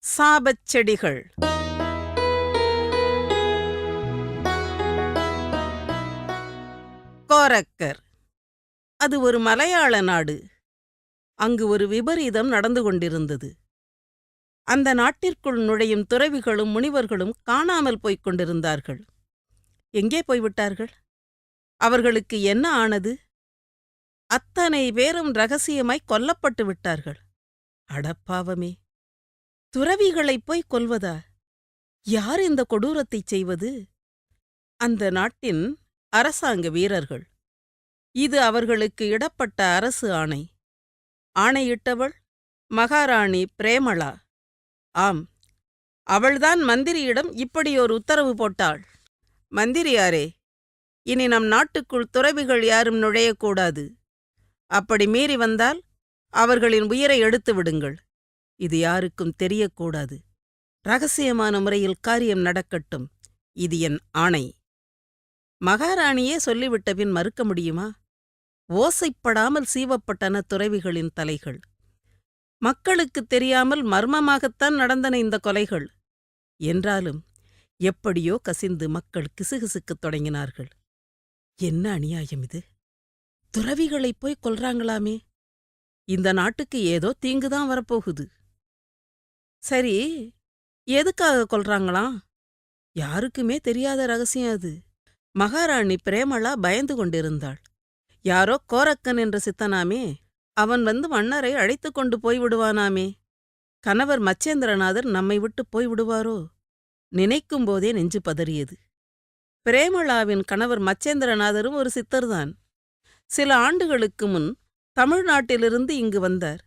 சாபச் செடிகள். கோரக்கர். அது ஒரு மலையாள நாடு. அங்கு ஒரு விபரீதம் நடந்து கொண்டிருந்தது. அந்த நாட்டிற்குள் நுழையும் துறவிகளும் முனிவர்களும் காணாமல் போய்க் கொண்டிருந்தார்கள். எங்கே போய்விட்டார்கள்? அவர்களுக்கு என்ன ஆனது? அத்தனை பேரும் ரகசியமாய் கொல்லப்பட்டு விட்டார்கள். அடப்பாவமே! துறவிகளைப் போய் கொல்வதா? யார் இந்த கொடூரத்தைச் செய்வது? அந்த நாட்டின் அரசாங்க வீரர்கள். இது அவர்களுக்கு இடப்பட்ட அரசு ஆணை. ஆணையிட்டவள் மகாராணி பிரேமளா. ஆம், அவள்தான் மந்திரியிடம் இப்படியோர் உத்தரவு போட்டாள். மந்திரியாரே, இனி நம் நாட்டுக்குள் துறவிகள் யாரும் நுழையக்கூடாது. அப்படி மீறி வந்தால் அவர்களின் உயிரை எடுத்து விடுங்கள். இது யாருக்கும் தெரியக்கூடாது. ரகசியமான முறையில் காரியம் நடக்கட்டும். இது என் ஆணை. மகாராணியே சொல்லிவிட்ட பின் மறுக்க முடியுமா? ஓசைப்படாமல் சீவப்பட்டன துறவிகளின் தலைகள். மக்களுக்குத் தெரியாமல் மர்மமாகத்தான் நடந்தன இந்த கொலைகள். என்றாலும் எப்படியோ கசிந்து மக்கள் கிசுகிசுக்கத் தொடங்கினார்கள். என்ன அநியாயம் இது? துறவிகளைப் போய் கொல்றாங்களாமே! இந்த நாட்டுக்கு ஏதோ தீங்குதான் வரப்போகுது. சரி, எதுக்காக கொல்றாங்களாம்? யாருக்குமே தெரியாத ரகசியம் அது. மகாராணி பிரேமளா பயந்து கொண்டிருந்தாள். யாரோ கோரக்கன் என்ற சித்தனாமே, அவன் வந்து மன்னரை அழைத்துக் கொண்டு போய்விடுவானாமே. கணவர் மச்சேந்திரநாதர் நம்மை விட்டு போய்விடுவாரோ? நினைக்கும் போதே நெஞ்சு பதறியது. பிரேமளாவின் கணவர் மச்சேந்திரநாதரும் ஒரு சித்தர்தான். சில ஆண்டுகளுக்கு முன் தமிழ்நாட்டிலிருந்து இங்கு வந்தார்.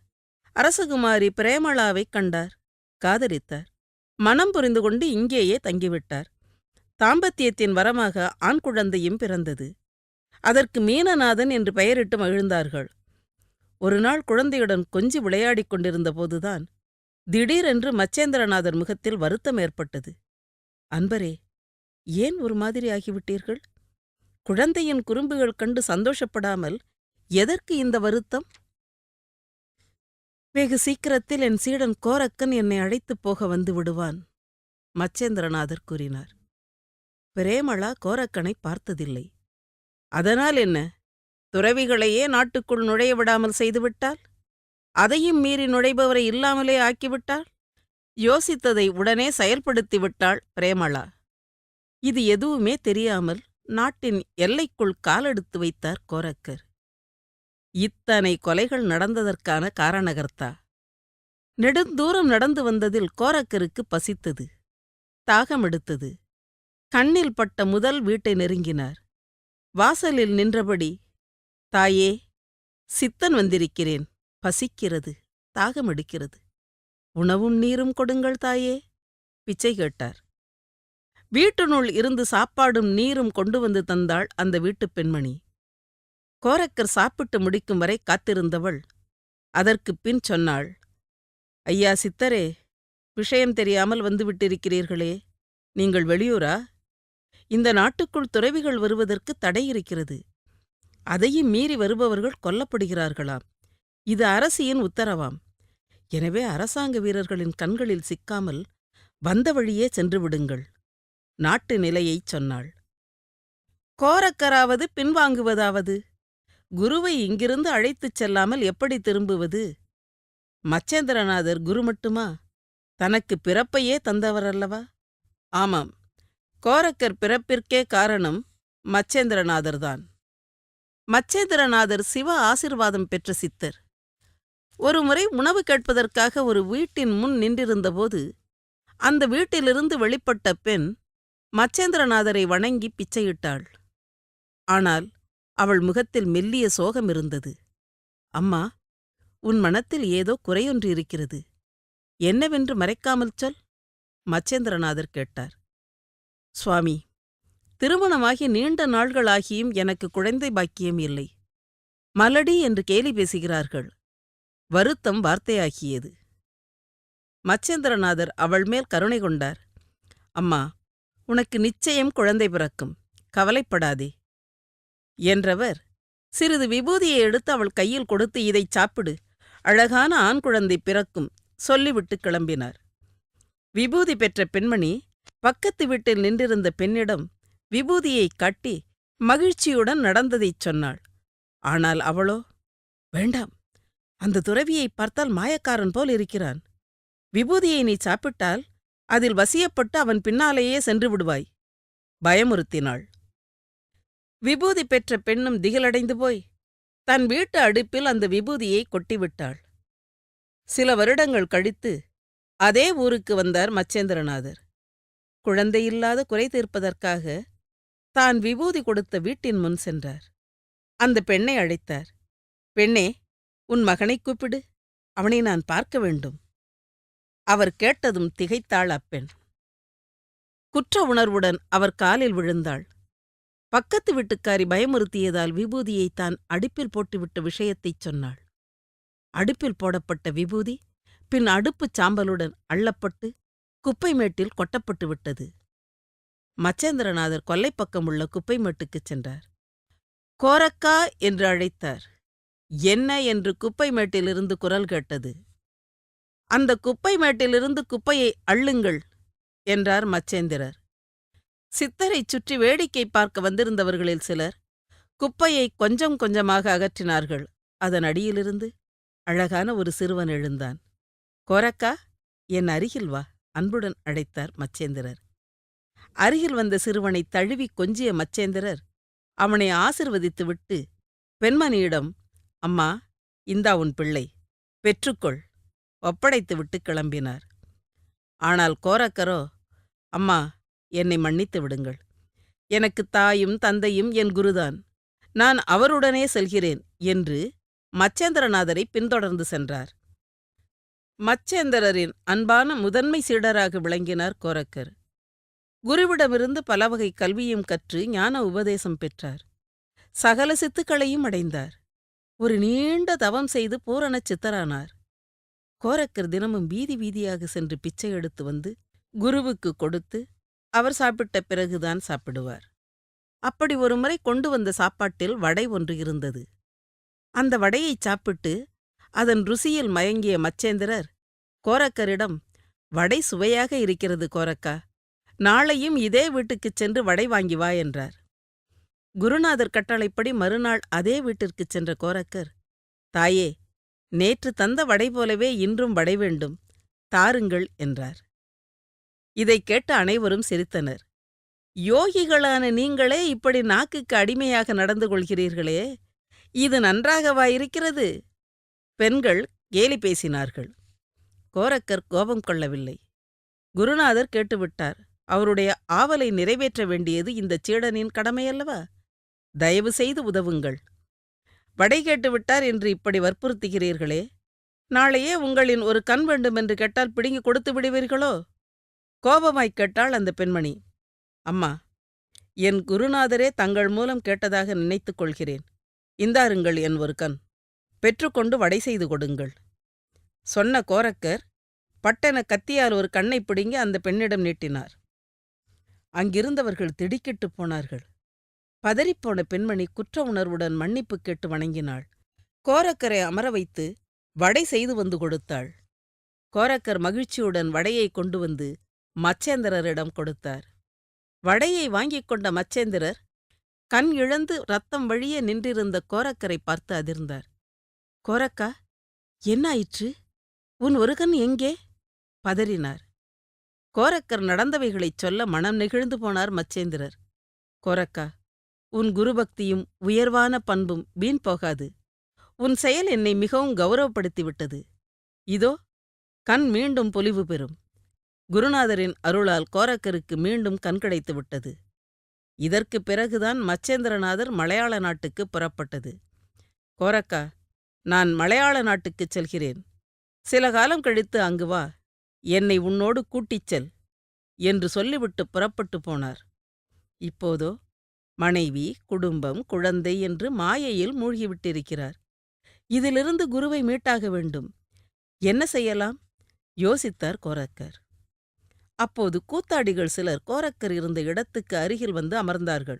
அரசகுமாரி பிரேமளாவைக் கண்டார், காதலித்தார். மனம் புரிந்து கொண்டு இங்கேயே தங்கிவிட்டார். தாம்பத்தியத்தின் வரமாக ஆண் குழந்தையும் பிறந்தது. அதற்கு மீனநாதன் என்று பெயரிட்டு மகிழ்ந்தார்கள். ஒருநாள் குழந்தையுடன் கொஞ்சி விளையாடிக் கொண்டிருந்த போதுதான் திடீரென்று மச்சேந்திரநாதர் முகத்தில் வருத்தம் ஏற்பட்டது. அன்பரே, ஏன் ஒரு மாதிரி ஆகிவிட்டீர்கள்? குழந்தையின் குறும்புகள் கண்டு சந்தோஷப்படாமல் எதற்கு இந்த வருத்தம்? வெகு சீக்கிரத்தில் என் சீடன் கோரக்கன் என்னை அழைத்துப் போக வந்து விடுவான், மச்சேந்திரநாதர் கூறினார். பிரேமளா கோரக்கனை பார்த்ததில்லை. அதனால் என்ன? துறவிகளையே நாட்டுக்குள் நுழைய விடாமல் செய்துவிட்டால்? அதையும் மீறி நுழைபவரை இல்லாமலே ஆக்கிவிட்டாள்? யோசித்ததை உடனே செயல்படுத்திவிட்டாள் பிரேமளா. இது எதுவுமே தெரியாமல் நாட்டின் எல்லைக்குள் காலெடுத்து வைத்தார் கோரக்கர். இத்தனை கொலைகள் நடந்ததற்கான காரணகர்த்தா. நெடுந்தூரம் நடந்து வந்ததில் கோரக்கருக்கு பசித்தது, தாகமெடுத்தது. கண்ணில் பட்ட முதல் வீட்டை நெருங்கினார். வாசலில் நின்றபடி, தாயே, சித்தன் வந்திருக்கிறேன். பசிக்கிறது, தாகமெடுக்கிறது. உணவும் நீரும் கொடுங்கள் தாயே, பிச்சை கேட்டார். வீட்டினுள் இருந்து சாப்பாடும் நீரும் கொண்டு வந்து தந்தாள் அந்த வீட்டுப் பெண்மணி. கோரக்கர் சாப்பிட்டு முடிக்கும் வரை காத்திருந்தவள் அதற்குப் பின் சொன்னாள், ஐயா சித்தரே, விஷயம் தெரியாமல் வந்துவிட்டிருக்கிறீர்களே. நீங்கள் வெளியூரா? இந்த நாட்டுக்குள் துறவிகள் வருவதற்கு தடை இருக்கிறது. அதையும் மீறி வருபவர்கள் கொல்லப்படுகிறார்களாம். இது அரசியின் உத்தரவாம். எனவே அரசாங்க வீரர்களின் கண்களில் சிக்காமல் வந்த வழியே சென்று விடுங்கள். நாட்டு நிலையைச் சொன்னாள். கோரக்கராவது பின்வாங்குவதாவது? குருவை இங்கிருந்து அழைத்துச் செல்லாமல் எப்படி திரும்புவது? மச்சேந்திரநாதர் குரு மட்டுமா? தனக்கு பிறப்பையே தந்தவரல்லவா? ஆமாம், கோரக்கர் பிறப்பிற்கே காரணம் மச்சேந்திரநாதர்தான். மச்சேந்திரநாதர் சிவ ஆசிர்வாதம் பெற்ற சித்தர். ஒருமுறை உணவு கேட்பதற்காக ஒரு வீட்டின் முன் நின்றிருந்தபோது அந்த வீட்டிலிருந்து வெளிப்பட்ட பெண் மச்சேந்திரநாதரை வணங்கி பிச்சையிட்டாள். ஆனால் அவள் முகத்தில் மெல்லிய சோகம் இருந்தது. அம்மா, உன் மனத்தில் ஏதோ குறையொன்று இருக்கிறது. என்னவென்று மறைக்காமல் சொல், மச்சேந்திரநாதர் கேட்டார். சுவாமி, திருமணமாகி நீண்ட நாள்களாகியும் எனக்கு குழந்தை பாக்கியம் இல்லை. மலடி என்று கேலி பேசுகிறார்கள். வருத்தம் வார்த்தையாகியது. மச்சேந்திரநாதர் அவள் மேல் கருணை கொண்டார். அம்மா, உனக்கு நிச்சயம் குழந்தை பிறக்கும், கவலைப்படாதே என்றவர் சிறிது விபூதியை எடுத்து அவள் கையில் கொடுத்து, இதைச் சாப்பிடு, அழகான ஆண் குழந்தை பிறக்கும் சொல்லிவிட்டு கிளம்பினார். விபூதி பெற்ற பெண்மணி பக்கத்து வீட்டில் நின்றிருந்த பெண்ணிடம் விபூதியைக் காட்டி மகிழ்ச்சியுடன் நடந்ததைச் சொன்னாள். ஆனால் அவளோ, வேண்டாம், அந்த துறவியைப் பார்த்தால் மாயக்காரன் போல் இருக்கிறான். விபூதியை நீ சாப்பிட்டால் அதில் வசியப்பட்டு அவன் பின்னாலேயே சென்று விடுவாய், பயமுறுத்தினாள். விபூதி பெற்ற பெண்ணும் திகிலடைந்து போய் தன் வீட்டு அடுப்பில் அந்த விபூதியை கொட்டிவிட்டாள். சில வருடங்கள் கழித்து அதே ஊருக்கு வந்தார் மச்சேந்திரநாதர். குழந்தையில்லாத குறை தீர்ப்பதற்காக தான் விபூதி கொடுத்த வீட்டின் முன் சென்றார். அந்த பெண்ணை அழைத்தார். பெண்ணே, உன் மகனைக் கூப்பிடு, அவனை நான் பார்க்க வேண்டும். அவர் கேட்டதும் திகைத்தாள் அப்பெண். குற்ற உணர்வுடன் அவர் காலில் விழுந்தாள். பக்கத்து வீட்டுக்காரி பயமுறுத்தியதால் விபூதியை தான் அடுப்பில் போட்டுவிட்ட விஷயத்தைச் சொன்னாள். அடுப்பில் போடப்பட்ட விபூதி பின் அடுப்புச் சாம்பலுடன் அள்ளப்பட்டு குப்பை மேட்டில் கொட்டப்பட்டு விட்டது. மச்சேந்திரநாதர் கொல்லைப்பக்கம் உள்ள குப்பை மேட்டுக்குச் சென்றார். கோரக்கா என்று அழைத்தார். என்ன என்று குப்பை மேட்டிலிருந்து குரல் கேட்டது. அந்த குப்பை மேட்டிலிருந்து குப்பையை அள்ளுங்கள் என்றார் மச்சேந்திரர். சித்தரைச் சுற்றி வேடிக்கை பார்க்க வந்திருந்தவர்களில் சிலர் குப்பையை கொஞ்சம் கொஞ்சமாக அகற்றினார்கள். அதன் அடியிலிருந்து அழகான ஒரு சிறுவன் எழுந்தான். கோரக்கா, என் அருகில் வா, அன்புடன் அழைத்தார் மச்சேந்திரர். அருகில் வந்த சிறுவனை தழுவி கொஞ்சிய மச்சேந்திரர் அவனை ஆசிர்வதித்துவிட்டு பெண்மணியிடம், அம்மா, இந்தா உன் பிள்ளை, பெற்றுக்கொள், ஒப்படைத்துவிட்டு கிளம்பினார். ஆனால் கோரக்கரோ, அம்மா, என்னை மன்னித்து விடுங்கள். எனக்கு தாயும் தந்தையும் என் குருதான், நான் அவருடனே செல்கிறேன் என்று மச்சேந்திரநாதரை பின்தொடர்ந்து சென்றார். மச்சேந்திரரின் அன்பான முதன்மை சீடராக விளங்கினார் கோரக்கர். குருவிடமிருந்து பலவகை கல்வியும் கற்று ஞான உபதேசம் பெற்றார். சகல சித்துக்களையும் அடைந்தார். ஒரு நீண்ட தவம் செய்து பூரண சித்தரானார். கோரக்கர் தினமும் வீதி வீதியாக சென்று பிச்சை எடுத்து வந்து குருவுக்கு கொடுத்து அவர் சாப்பிட்ட பிறகுதான் சாப்பிடுவார். அப்படி ஒருமுறை கொண்டு வந்த சாப்பாட்டில் வடை ஒன்று இருந்தது. அந்த வடையைச் சாப்பிட்டு அதன் ருசியில் மயங்கிய மச்சேந்திரர் கோரக்கரிடம், வடை சுவையாக இருக்கிறது கோரக்கா, நாளையும் இதே வீட்டுக்குச் சென்று வடை வாங்கி வா என்றார். குருநாதர் கட்டளைப்படி மறுநாள் அதே வீட்டிற்குச் சென்ற கோரக்கர், தாயே, நேற்று தந்த வடை போலவே இன்றும் வடை வேண்டும், தாருங்கள் என்றார். இதைக் கேட்ட அனைவரும் சிரித்தனர். யோகிகளான நீங்களே இப்படி நாக்குக்கு அடிமையாக நடந்து கொள்கிறீர்களே, இது நன்றாகவா இருக்கிறது? பெண்கள் கேலி பேசினார்கள். கோரக்கர் கோபம் கொள்ளவில்லை. குருநாதர் கேட்டுவிட்டார். அவருடைய ஆவலை நிறைவேற்ற வேண்டியது இந்தச் சீடனின் கடமையல்லவா? தயவு செய்து உதவுங்கள். வடை கேட்டுவிட்டார் என்று இப்படி வற்புறுத்துகிறீர்களே, நாளையே உங்களின் ஒரு கண் வேண்டுமென்று கேட்டால் பிடுங்கி கொடுத்து விடுவீர்களோ? கோபமாய்க் கேட்டாள் அந்த பெண்மணி. அம்மா, என் குருநாதரே தங்கள் மூலம் கேட்டதாக நினைத்துக் கொள்கிறேன். இந்தாருங்கள் என் ஒரு கண், பெற்றுக்கொண்டு வடை செய்து கொடுங்கள். சொன்ன கோரக்கர் பட்டென கத்தியால் ஒரு கண்ணை பிடுங்கி அந்த பெண்ணிடம் நீட்டினார். அங்கிருந்தவர்கள் திடுக்கிட்டுப் போனார்கள். பதறிப்போன பெண்மணி குற்ற உணர்வுடன் மன்னிப்பு கேட்டு வணங்கினாள். கோரக்கரை அமர வைத்து வடை செய்து வந்து கொடுத்தாள். கோரக்கர் மகிழ்ச்சியுடன் வடையை கொண்டு வந்து மச்சேந்திரரிடம் கொடுத்தார். வடையை வாங்கிக் கொண்ட மச்சேந்திரர் கண் இழந்து ரத்தம் வழிய நின்றிருந்த கோரக்கரை பார்த்து அதிர்ந்தார். கோரக்கா, என்னாயிற்று? உன் ஒரு கண் எங்கே? பதறினார். கோரக்கர் நடந்தவைகளைச் சொல்ல மனம் நெகிழ்ந்து போனார் மச்சேந்திரர். கோரக்கா, உன் குருபக்தியும் உயர்வான பண்பும் வீண் போகாது. உன் செயல் என்னை மிகவும் கௌரவப்படுத்திவிட்டது. இதோ கண் மீண்டும் பொலிவு பெறும். குருநாதரின் அருளால் கோரக்கருக்கு மீண்டும் கண் கிடைத்து விட்டது. இதற்குப் பிறகுதான் மச்சேந்திரநாதர் மலையாள நாட்டுக்குப் புறப்பட்டது. கோரக்கா, நான் மலையாள நாட்டுக்குச் செல்கிறேன். சில காலம் கழித்து அங்கு வா, என்னை உன்னோடு கூட்டிச் செல் என்று சொல்லிவிட்டு புறப்பட்டு போனார். இப்போதோ மனைவி, குடும்பம், குழந்தை என்று மாயையில் மூழ்கிவிட்டிருக்கிறார். இதிலிருந்து குருவை மீட்டாக வேண்டும். என்ன செய்யலாம்? யோசித்தார் கோரக்கர். அப்போது கூத்தாடிகள் சிலர் கோரக்கர் இருந்த இடத்துக்கு அருகில் வந்து அமர்ந்தார்கள்.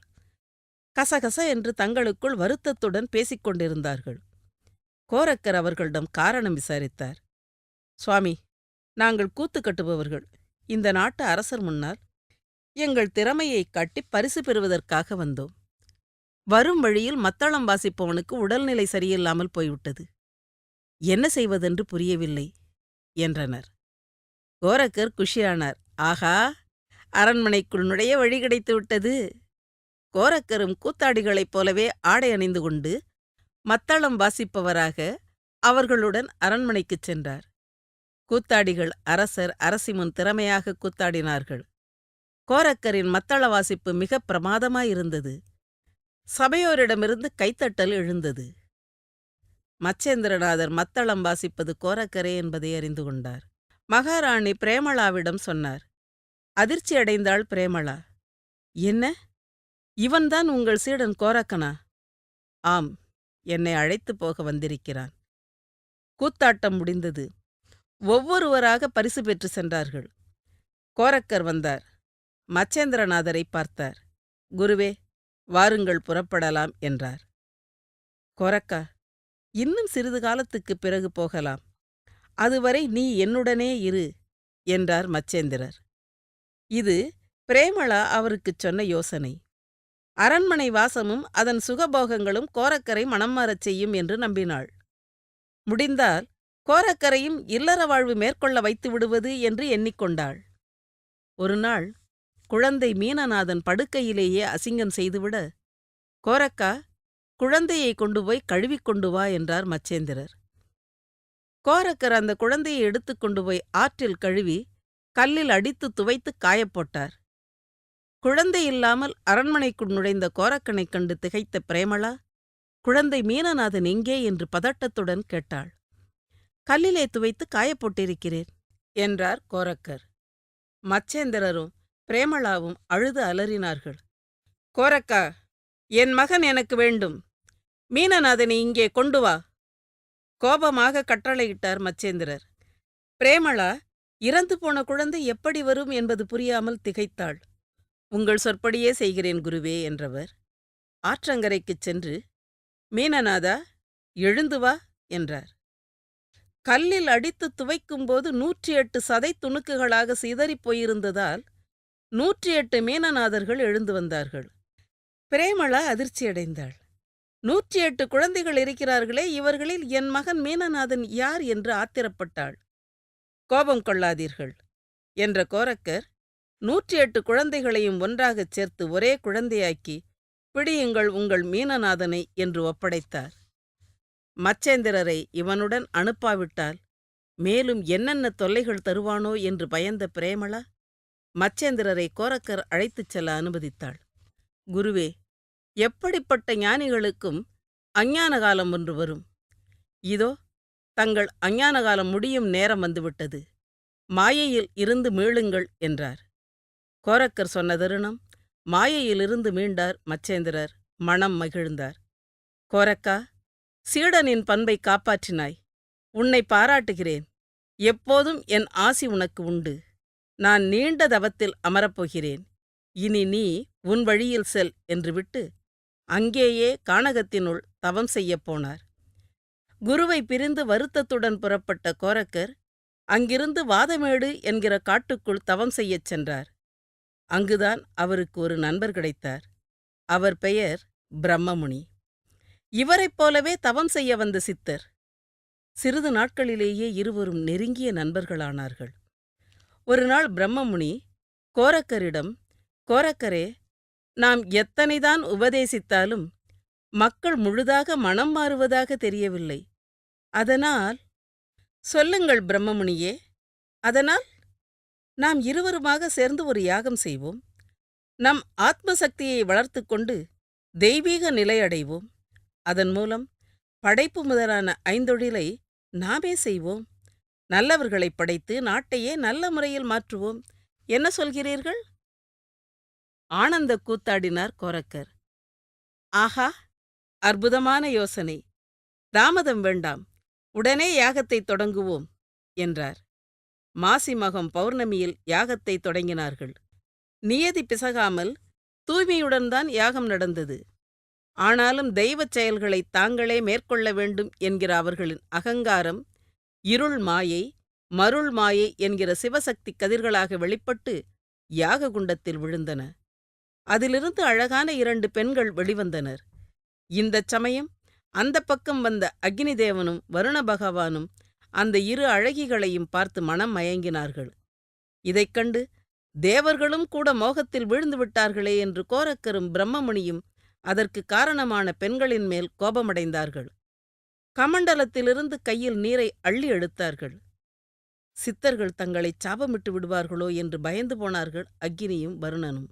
கசகச என்று தங்களுக்குள் வருத்தத்துடன் பேசிக் கொண்டிருந்தார்கள். கோரக்கர் அவர்களிடம் காரணம் விசாரித்தார். சுவாமி, நாங்கள் கூத்து கட்டுபவர்கள். இந்த நாட்டு அரசர் முன்னால் எங்கள் திறமையைக் காட்டிப் பரிசு பெறுவதற்காக வந்தோம். வரும் வழியில் மத்தளம் வாசிப்பவனுக்கு உடல்நிலை சரியில்லாமல் போய்விட்டது. என்ன செய்வதென்று புரியவில்லை என்றனர். கோரக்கர் குஷியானார். ஆகா, அரண்மனைக்குள் நுழைய வழி கிடைத்து விட்டது. கோரக்கரும் கூத்தாடிகளைப் போலவே ஆடை அணிந்து கொண்டு மத்தளம் வாசிப்பவராக அவர்களுடன் அரண்மனைக்குச் சென்றார். கூத்தாடிகள் அரசர் அரசி முன் திறமையாக கூத்தாடினார்கள். கோரக்கரின் மத்தள வாசிப்பு மிகப் பிரமாதமாயிருந்தது. சபையோரிடமிருந்து கைத்தட்டல் எழுந்தது. மச்சேந்திரநாதர் மத்தளம் வாசிப்பது கோரக்கரே என்பதை அறிந்து கொண்டார். மகாராணி பிரேமளாவிடம் சொன்னார். அதிர்ச்சியடைந்தாள் பிரேமளா. என்ன, இவன்தான் உங்கள் சீடன் கோரக்கனா? ஆம், என்னை அழைத்துப் போக வந்திருக்கிறான். கூத்தாட்டம் முடிந்தது. ஒவ்வொருவராக பரிசு பெற்று சென்றார்கள். கோரக்கர் வந்தார். மச்சேந்திரநாதரை பார்த்தார். குருவே, வாருங்கள், புறப்படலாம் என்றார். கோரக்கா, இன்னும் சிறிது காலத்துக்குப் பிறகு போகலாம். அதுவரை நீ என்னுடனே இரு என்றார் மச்சேந்திரர். இது பிரேமளா அவருக்குச் சொன்ன யோசனை. அரண்மனை வாசமும் அதன் சுகபோகங்களும் கோரக்கரை மனம் மாறச் செய்யும் என்று நம்பினாள். முடிந்தால் கோரக்கரையும் இல்லற வாழ்வு மேற்கொள்ள வைத்து விடுவது என்று எண்ணிக்கொண்டாள். ஒருநாள் குழந்தை மீனநாதன் படுக்கையிலேயே அசிங்கம் செய்துவிட, கோரக்கா, குழந்தையை கொண்டு போய் கழுவிக்கொண்டு வா என்றார் மச்சேந்திரர். கோரக்கர் அந்த குழந்தையை எடுத்துக்கொண்டு போய் ஆற்றில் கழுவி கல்லில் அடித்து துவைத்து காயப்போட்டார். குழந்தை இல்லாமல் அரண்மனைக்குள் நுழைந்த கோரக்கனைக் கண்டு திகைத்த பிரேமளா, குழந்தை மீனநாதன் எங்கே என்று பதட்டத்துடன் கேட்டாள். கல்லிலே துவைத்து காயப்போட்டிருக்கிறேன் என்றார் கோரக்கர். மச்சேந்திரரும் பிரேமளாவும் அழுது அலறினார்கள். கோரக்கா, என் மகன் எனக்கு வேண்டும். மீனநாதனை இங்கே கொண்டு வா. கோபமாக கட்டளையிட்டார் மச்சேந்திரர். பிரேமளா இறந்து போன குழந்தை எப்படி வரும் என்பது புரியாமல் திகைத்தாள். உங்கள் சொற்படியே செய்கிறேன் குருவே என்றவர் ஆற்றங்கரைக்குச் சென்று, மீனநாதா, எழுந்து வா என்றார். கல்லில் அடித்து துவைக்கும்போது 108 சதை துணுக்குகளாக சிதறிப் போயிருந்ததால் 108 மீனநாதர்கள் எழுந்து வந்தார்கள். பிரேமளா அதிர்ச்சியடைந்தாள். 108 குழந்தைகள் இருக்கிறார்களே, இவர்களில் என் மகன் மீனநாதன் யார் என்று ஆத்திரப்பட்டாள். கோபம் கொள்ளாதீர்கள் என்ற கோரக்கர் 108 குழந்தைகளையும் ஒன்றாகச் சேர்த்து ஒரே குழந்தையாக்கி, பிடியுங்கள் உங்கள் மீனநாதனை என்று ஒப்படைத்தார். மச்சேந்திரரை இவனுடன் அனுப்பாவிட்டால் மேலும் என்னென்ன தொல்லைகள் தருவானோ என்று பயந்த பிரேமளா மச்சேந்திரரை கோரக்கர் அழைத்துச் செல்ல அனுமதித்தாள். குருவே, எப்படிப்பட்ட ஞானிகளுக்கும் அஞ்ஞான காலம் ஒன்று வரும். இதோ தங்கள் அஞ்ஞான காலம் முடியும் நேரம் வந்துவிட்டது. மாயையில் இருந்து மீளுங்கள் என்றார். கோரக்கர் சொன்ன தருணம் மாயையிலிருந்து மீண்டார் மச்சேந்திரர். மனம் மகிழ்ந்தார். கோரக்கா, சீடனின் பண்பை காப்பாற்றினாய். உன்னை பாராட்டுகிறேன். எப்போதும் என் ஆசி உனக்கு உண்டு. நான் நீண்ட தவத்தில் அமரப்போகிறேன். இனி நீ உன் வழியில் செல் என்று விட்டு அங்கேயே கானகத்தினுள் தவம் செய்யப் போனார். குருவை பிரிந்து வருத்தத்துடன் புறப்பட்ட கோரக்கர் அங்கிருந்து வாதமேடு என்கிற காட்டுக்குள் தவம் செய்யச் சென்றார். அங்குதான் அவருக்கு ஒரு நண்பர் கிடைத்தார். அவர் பெயர் பிரம்மமுனி. இவரைப் போலவே தவம் செய்ய வந்த சித்தர். சிறிது நாட்களிலேயே இருவரும் நெருங்கிய நண்பர்களானார்கள். ஒருநாள் பிரம்மமுனி கோரக்கரிடம், கோரக்கரே, நாம் எத்தனைதான் உபதேசித்தாலும் மக்கள் முழுதாக மனம் மாறுவதாக தெரியவில்லை. அதனால் சொல்லுங்கள் பிரம்மமுனியே, அதனால் நாம் இருவருமாக சேர்ந்து ஒரு யாகம் செய்வோம். நம் ஆத்மசக்தியை வளர்த்து கொண்டு தெய்வீக நிலையடைவோம். அதன் மூலம் படைப்பு முதலான ஐந்தொழிலை நாமே செய்வோம். நல்லவர்களைப் படைத்து நாட்டையே நல்ல முறையில் மாற்றுவோம். என்ன சொல்கிறீர்கள்? ஆனந்த கூத்தாடினார் கோரக்கர். ஆஹா, அற்புதமான யோசனை. தாமதம் வேண்டாம், உடனே யாகத்தை தொடங்குவோம் என்றார். மாசி மகம் பௌர்ணமியில் யாகத்தை தொடங்கினார்கள். நியதி பிசகாமல் தூய்மையுடன் தான் யாகம் நடந்தது. ஆனாலும் தெய்வச் செயல்களை தாங்களே மேற்கொள்ள வேண்டும் என்கிற அவர்களின் அகங்காரம், இருள் மாயை மருள் மாயை என்கிற சிவசக்தி கதிர்களாக வெளிப்பட்டு யாக குண்டத்தில் விழுந்தன. அதிலிருந்து அழகான 2 பெண்கள் வெளிவந்தனர். இந்தச் சமயம் அந்த பக்கம் வந்த அக்னி தேவனும் வருண பகவானும் அந்த 2 அழகிகளையும் பார்த்து மனம் மயங்கினார்கள். இதைக் கண்டு தேவர்களும் கூட மோகத்தில் வீழ்ந்து விட்டார்களே என்று கோரக்கரும் பிரம்மமுனியும் அதற்கு காரணமான பெண்களின் மேல் கோபமடைந்தார்கள். கமண்டலத்திலிருந்து கையில் நீரை அள்ளி எடுத்தார்கள். சித்தர்கள் தங்களை சாபமிட்டு விடுவார்களோ என்று பயந்து போனார்கள் அக்கினியும் வருணனும்.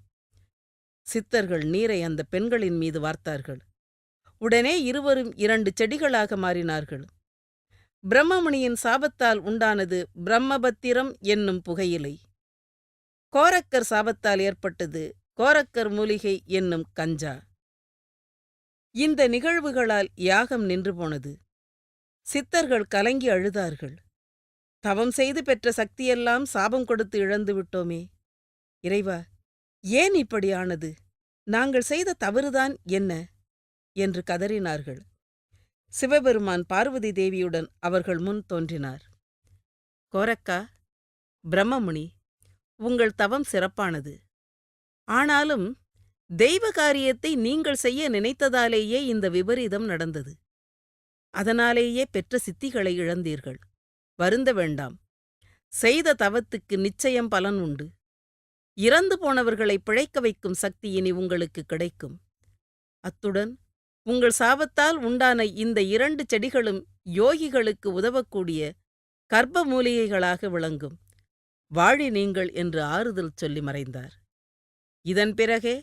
சித்தர்கள் நீரை அந்த பெண்களின் மீது வார்த்தார்கள். உடனே இருவரும் 2 செடிகளாக மாறினார்கள். பிரம்மமுனியின் சாபத்தால் உண்டானது பிரம்மபத்திரம் என்னும் புகையிலை. கோரக்கர் சாபத்தால் ஏற்பட்டது கோரக்கர் மூலிகை என்னும் கஞ்சா. இந்த நிகழ்வுகளால் யாகம் நின்று போனது. சித்தர்கள் கலங்கி அழுதார்கள். தவம் செய்து பெற்ற சக்தியெல்லாம் சாபம் கொடுத்து இழந்து விட்டோமே. இறைவா, ஏன் இப்படி ஆனது? நாங்கள் செய்த தவறுதான் என்ன என்று கதறினார்கள். சிவபெருமான் பார்வதி தேவியுடன் அவர்கள் முன் தோன்றினார். கோரக்கா, பிரம்மமுனி, உங்கள் தவம் சிறப்பானது. ஆனாலும் தெய்வ காரியத்தை நீங்கள் செய்ய நினைத்ததாலேயே இந்த விபரீதம் நடந்தது. அதனாலேயே பெற்ற சித்திகளை இழந்தீர்கள். வருந்த வேண்டாம். செய்த தவத்துக்கு நிச்சயம் பலன் உண்டு. இறந்து போனவர்களை பிழைக்க வைக்கும் சக்தி இனி உங்களுக்கு கிடைக்கும். அத்துடன் உங்கள் சாபத்தால் உண்டான இந்த 2 செடிகளும் யோகிகளுக்கு உதவக்கூடிய கர்ப்ப மூலிகைகளாக விளங்கும். வாழி நீங்கள் என்று ஆறுதல் சொல்லி மறைந்தார். இதன் பிறகே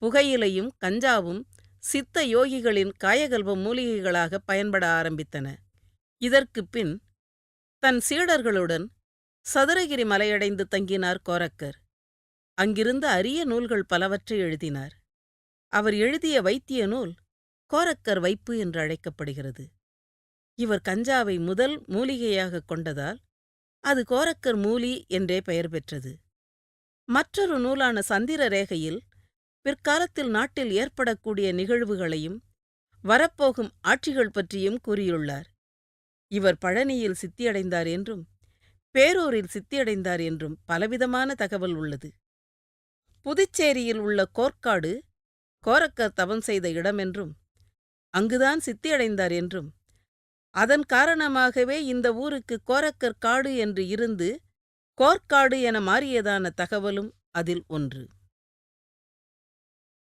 புகையிலையும் கஞ்சாவும் சித்த யோகிகளின் காயகல்ப மூலிகைகளாக பயன்பட ஆரம்பித்தன. இதற்குப் பின் தன் சீடர்களுடன் சதுரகிரி மலையடைந்து தங்கினார் கோரக்கர். அங்கிருந்த அரிய நூல்கள் பலவற்றை எழுதினார். அவர் எழுதிய வைத்திய நூல் கோரக்கர் வைப்பு என்று அழைக்கப்படுகிறது. இவர் கஞ்சாவை முதல் மூலிகையாக கொண்டதால் அது கோரக்கர் மூலி என்றே பெயர் பெற்றது. மற்றொரு நூலான சந்திர ரேகையில் பிற்காலத்தில் நாட்டில் ஏற்படக்கூடிய நிகழ்வுகளையும் வரப்போகும் ஆட்சிகள் பற்றியும் கூறியுள்ளார். இவர் பழனியில் சித்தியடைந்தார் என்றும் பேரூரில் சித்தியடைந்தார் என்றும் பலவிதமான தகவல் உள்ளது. புதுச்சேரியில் உள்ள கோர்க்காடு கோரக்கர் தவம் செய்த இடமென்றும் அங்குதான் சித்தியடைந்தார் என்றும் அதன் காரணமாகவே இந்த ஊருக்கு கோரக்கர் காடு என்று இருந்து கோர்க்காடு என மாறியதான தகவலும் அதில் ஒன்று.